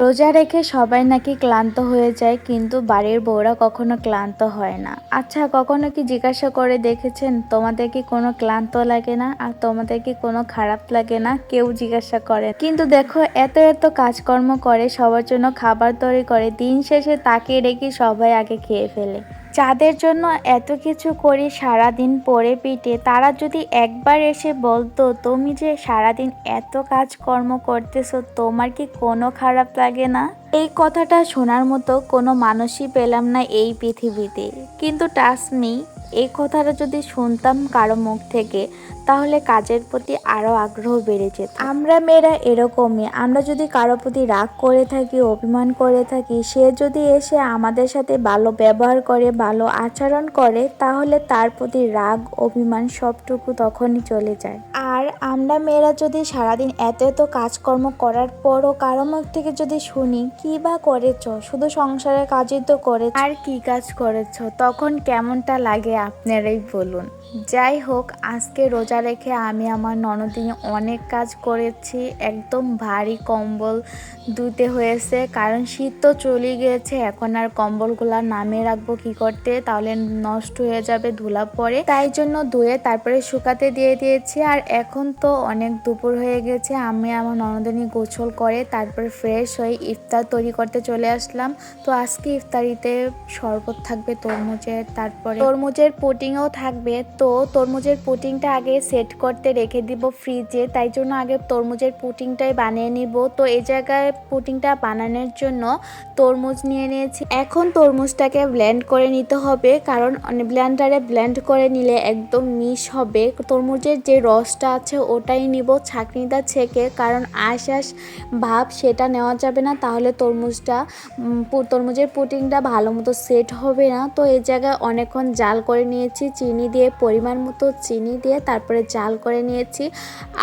রোজা রেখে সবাই নাকি ক্লান্ত হয়ে যায়, কিন্তু বাড়ির বউরা কখনো ক্লান্ত হয় না। আচ্ছা, কখনো কি জিজ্ঞাসা করে দেখেছেন তোমাদের কি কোনো ক্লান্ত লাগে না, আর তোমাদের কি কোনো খারাপ লাগে না? কেউ জিজ্ঞাসা করে, কিন্তু দেখো এত এত কাজকর্ম করে, সবার জন্য খাবার তৈরি করে, দিন শেষে তাকে রেখে সবাই আগে খেয়ে ফেলে। যাদের জন্য এত কিছু করি সারাদিন পড়ে পিঠে, তারা যদি একবার এসে বলতো তুমি যে সারাদিন এত কাজকর্ম করতেছো, তোমার কি কোনো খারাপ লাগে না? এই কথাটা শোনার মতো কোনো মানুষই পেলাম না এই পৃথিবীতে। কিন্তু ট্রাস্ট মি, এই কথাটা যদি শুনতাম কারো মুখ থেকে, তাহলে কাজের প্রতি আরও আগ্রহ বেড়ে যেত। আমরা মেয়েরা এরকমই, আমরা যদি কারো প্রতি রাগ করে থাকি, অভিমান করে থাকি, সে যদি এসে আমাদের সাথে ভালো ব্যবহার করে, ভালো আচরণ করে, তাহলে তার প্রতি রাগ অভিমান সবটুকু তখনই চলে যায়। আর আমরা মেয়েরা যদি সারাদিন এত এত কাজকর্ম করার পরও কারো মুখ থেকে যদি শুনি কি বা করেছ, শুধু সংসারের কাজই তো করে, আর কি কাজ করেছ, তখন কেমনটা লাগে আপনারাই বলুন। যাই হোক, আজকে রোজা রেখে আমি আমার ননদিনী অনেক কাজ করেছি। একদম ভারী কম্বল ধুতে হয়েছে, কারণ শীত তো চলে গিয়েছে। এখন আর কম্বলগুলা নামিয়ে রাখবো কি করতে, তাহলে নষ্ট হয়ে যাবে ধুলা পরে। তাই জন্য ধুয়ে তারপরে শুকাতে দিয়ে দিয়েছি। আর এখন তো অনেক দুপুর হয়ে গেছে, আমি আমার ননদিনী গোসল করে তারপর ফ্রেশ হয়ে ইফতার তৈরি করতে চলে আসলাম। তো আজকে ইফতারিতে শরবত থাকবে তরমুজের, তারপরে তরমুজের পুডিংও থাকবে। তো তরমুজের পুডিংটা আগে সেট করতে রেখে দিব ফ্রিজে, তাই জন্য আগে তরমুজের পুডিংটাই বানিয়ে নিব। তো এই জায়গায় পুডিংটা বানানোর জন্য তরমুজ নিয়ে নিয়েছি। এখন তরমুজটাকে ব্লেন্ড করে নিতে হবে, কারণ ব্লেন্ডারে ব্লেন্ড করে নিলে একদম মিশ হবে। তরমুজের যে রসটা আছে ওটাই নিব, ছাঁকনিটা ছেঁকে, কারণ আঁশ ভাব সেটা নেওয়া যাবে না, তাহলে তরমুজের পুডিংটা ভালো মতো সেট হবে না। তো এই জায়গায় অনেকক্ষণ জাল করে নিয়েছি চিনি দিয়ে, পরিমাণ মতো চিনি দিয়ে তারপরে জাল করে নিয়েছি।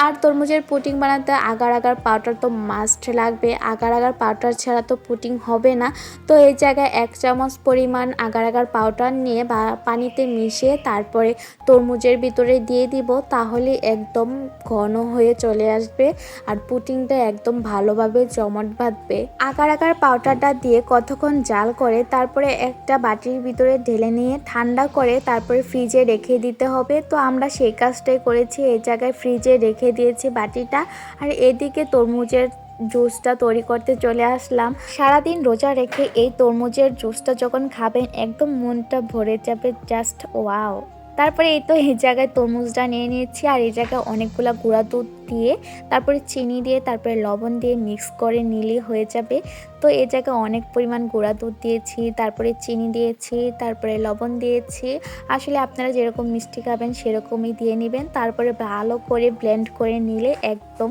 আর তরমুজের পুডিং বানাতে আগার আগার পাউডার তো মাস্ট লাগবে, আগার আগার পাউডার ছাড়া তো পুডিং হবে না। তো এই জায়গায় 1 চামচ পরিমাণ আগার আগার পাউডার নিয়ে বা পানিতে মিশিয়ে তারপরে তরমুজের ভিতরে দিয়ে দিব, তাহলে একদম ঘন হয়ে চলে আসবে আর পুডিংটা একদম ভালোভাবে জমাট বাঁধবে। আগার আগার পাউডারটা দিয়ে কতক্ষণ জাল করে তারপরে একটা বাটির ভিতরে ঢেলে নিয়ে ঠান্ডা করে তারপরে ফ্রিজে রেখে দিতে হবে। তো আমরা সেই কাজটাই করেছি, এই জায়গায় ফ্রিজে রেখে দিয়েছি বাটিটা। আর এদিকে তরমুজের জুসটা তৈরি করতে চলে আসলাম। সারাদিন রোজা রেখে এই তরমুজের জুসটা যখন খাবেন একদম মনটা ভরে যাবে, জাস্ট ওয়াও। তারপরে এই তো এই জায়গায় তরমুজটা নিয়ে নিয়েছি, আর এই জায়গায় অনেকগুলা গুঁড়া দুধ দিয়ে তারপরে চিনি দিয়ে তারপরে লবণ দিয়ে মিক্স করে নিলেই হয়ে যাবে। তো এই জায়গায় অনেক পরিমাণ গুঁড়া দুধ দিয়েছি, তারপরে চিনি দিয়েছি, তারপরে লবণ দিয়েছি। আসলে আপনারা যেরকম মিষ্টি খাবেন সেরকমই দিয়ে নেবেন। তারপরে ভালো করে ব্লেন্ড করে নিলে একদম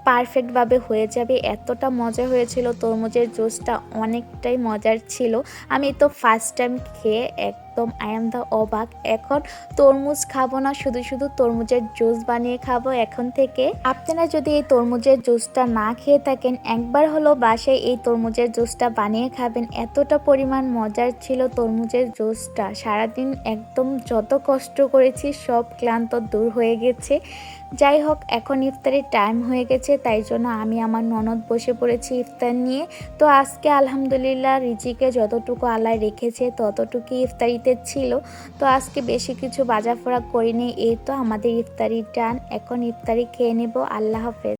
পারফেক্টভাবে হয়ে যাবে। এতটা মজা হয়েছিল, তরমুজের জুসটা অনেকটাই মজার ছিল। আমি তো ফার্স্ট টাইম খেয়ে একদম আই এম দ্য অবাক। এখন তরমুজ খাবো না, শুধু শুধু তরমুজের জুস বানিয়ে খাবো এখন থেকে। আপনারা যদি এই তরমুজের জুসটা না খেয়ে থাকেন, একবার হলো বাসায় এই তরমুজের জুসটা বানিয়ে খাবেন। এতটা পরিমাণ মজার ছিল তরমুজের জুসটা। সারাদিন একদম যত কষ্ট করেছি সব ক্লান্ত দূর হয়ে গেছে। যাই হোক, এখন ইফতারের টাইম হয়ে গেছে, তাই জন্য আমি আমার ননদ বসে পড়েছি ইফতার নিয়ে। তো আজকে আলহামদুলিল্লাহ রিজিকে যতটুকু আল্লাহ রেখেছে ততটুকুই ইফতারিতে ছিল। তো আজকে বেশি কিছু বাজাফোড়া করিনি। এই তো আমাদের ইফতারি টান, এখন ইফতারি খেয়ে নেব। আল্লাহ হাফেজ।